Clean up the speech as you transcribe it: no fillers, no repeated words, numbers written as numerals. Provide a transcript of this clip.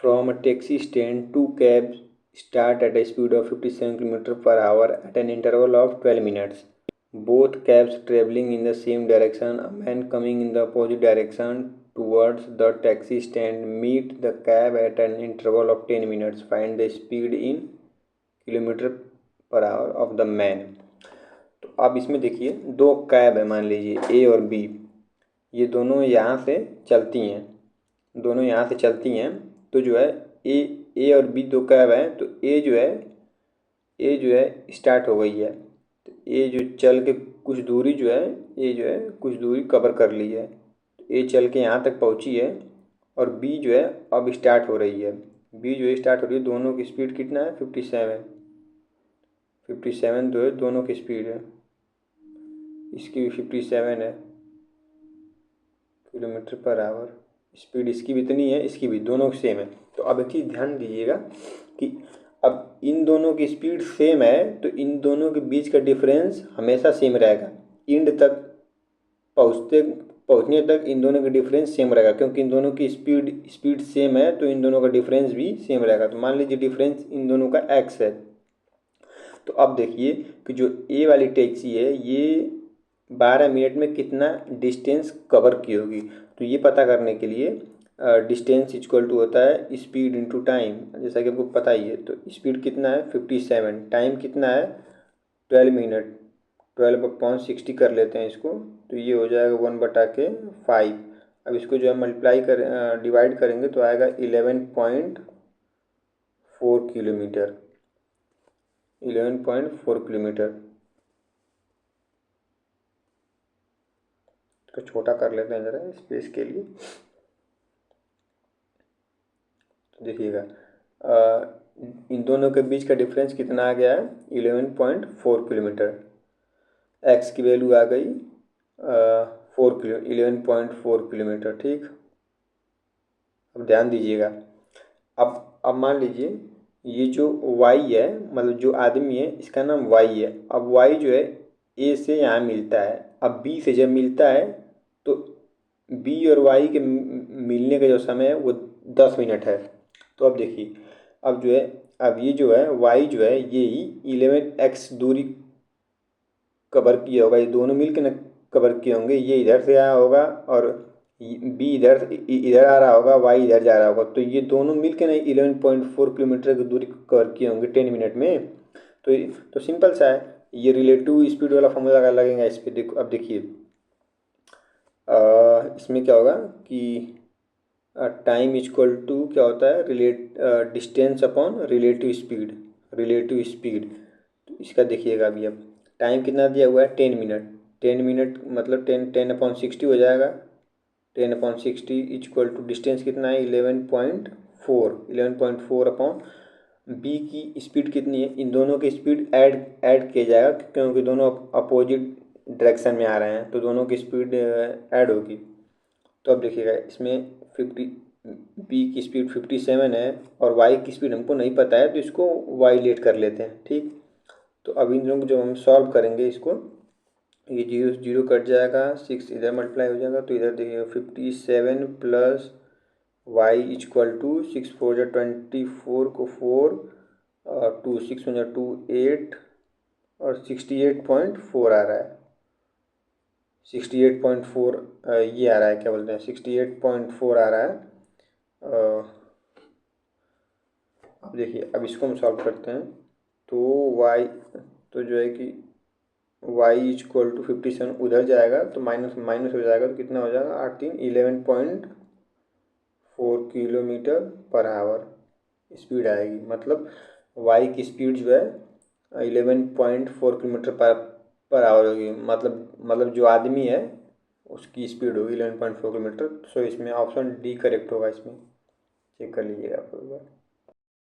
From a taxi stand, two cabs start at a speed of 57 km per hour at an interval of 12 minutes. Both cabs traveling in the same direction. A man coming in the opposite direction towards the taxi stand meet the cab at an interval of 10 minutes. Find the speed in kilometre per hour of the man. तो अब इसमें देखिए दो cab है, मान लीजिए ए और B, ये दोनों यहाँ से चलती हैं, दोनों यहाँ से चलती हैं। तो जो है ए और बी दो कैब हैं, तो ए जो है स्टार्ट हो गई है। तो ए जो चल के कुछ दूरी जो है, ए जो है कुछ दूरी कवर कर ली है, ए चल के यहाँ तक पहुँची है और बी जो है अब स्टार्ट हो रही है। बी जो है स्टार्ट हो रही है, दोनों की स्पीड कितना है 57 जो है दोनों की स्पीड है, इसकी भी 57 है किलोमीटर पर आवर, स्पीड इसकी भी इतनी है, इसकी भी, दोनों सेम है। तो अब एक चीज़ ध्यान दीजिएगा कि अब इन दोनों की स्पीड सेम है तो इन दोनों के बीच का डिफरेंस हमेशा सेम रहेगा। एंड तक पहुँचने तक इन दोनों का डिफरेंस सेम रहेगा, क्योंकि इन दोनों की स्पीड सेम है तो इन दोनों का डिफरेंस भी सेम रहेगा। तो मान लीजिए डिफरेंस इन दोनों का x है। तो अब देखिए कि जो ए वाली टैक्सी है ये 12 मिनट में कितना डिस्टेंस कवर की होगी। तो ये पता करने के लिए डिस्टेंस इक्वल टू होता है स्पीड इनटू टाइम, जैसा कि आपको पता ही है। तो स्पीड कितना है 57, टाइम कितना है 12 मिनट, 12/60 कर लेते हैं इसको, तो ये हो जाएगा 1/5। अब इसको जो है मल्टीप्लाई कर डिवाइड करेंगे तो आएगा 11.4 किलोमीटर, 11.4 किलोमीटर। इसको छोटा कर लेते हैं ज़रा स्पेस के लिए। तो देखिएगा इन दोनों के बीच का डिफरेंस कितना आ गया है 11.4 किलोमीटर। एक्स की वैल्यू आ गई 11.4 किलोमीटर। ठीक, अब ध्यान दीजिएगा। अब मान लीजिए ये जो y है, मतलब जो आदमी है इसका नाम y है। अब y जो है a से यहाँ मिलता है, अब b से जब मिलता है तो b और y के मिलने का जो समय है वो 10 मिनट है। तो अब देखिए अब जो है, अब ये जो है y जो है ये ही 11x दूरी कवर किया होगा, ये दोनों मिल के न कवर किए होंगे। ये इधर से आया होगा और बी इधर आ रहा होगा, वाई इधर जा रहा होगा, तो ये दोनों मिल के ना 11.4 किलोमीटर की दूरी कवर किए होंगे 10 मिनट में। तो सिंपल सा है, ये रिलेटिव स्पीड वाला फॉर्मूला लगेगा इस पर। देखो अब देखिए इसमें क्या होगा कि टाइम इक्वल टू क्या होता है डिस्टेंस अपॉन रिलेटिव स्पीड। तो इसका देखिएगा अभी, अब टाइम कितना दिया हुआ है 10 मिनट मतलब 10/60 हो जाएगा। 10/60 इक्वल टू डिस्टेंस कितना है 11.4 अपॉन बी की स्पीड कितनी है। इन दोनों की स्पीड ऐड किया जाएगा क्योंकि दोनों अपोजिट डायरेक्शन में आ रहे हैं, तो दोनों की स्पीड ऐड होगी। तो अब देखिएगा इसमें 50 बी की स्पीड 57 है और वाई की स्पीड हमको नहीं पता है, तो इसको वाई लेट कर लेते हैं। ठीक, तो अब इन दोनों को जब हम सॉल्व करेंगे इसको, ये 0 कट जाएगा, 6 इधर मल्टीप्लाई हो जाएगा, तो इधर देखिएगा 57 प्लस वाई इक्वल टू 6 4 जा 24 को 4 और 2 6 1 2 8 और 68.4 आ रहा है। 68.4 ये आ रहा है, क्या बोलते हैं 68.4 आ रहा है। अब देखिए अब इसको हम सॉल्व करते हैं तो y तो जो है कि y इक्वल टू 57 उधर जाएगा तो माइनस हो जाएगा, तो कितना हो जाएगा 8 3 11.4 किलोमीटर पर आवर स्पीड आएगी। मतलब y की स्पीड जो है 11.4 किलोमीटर पर आवर होगी। मतलब जो आदमी है उसकी स्पीड होगी 11.4 किलोमीटर। सो इसमें ऑप्शन डी करेक्ट होगा। इसमें चेक कर लीजिएगा आप एक बार।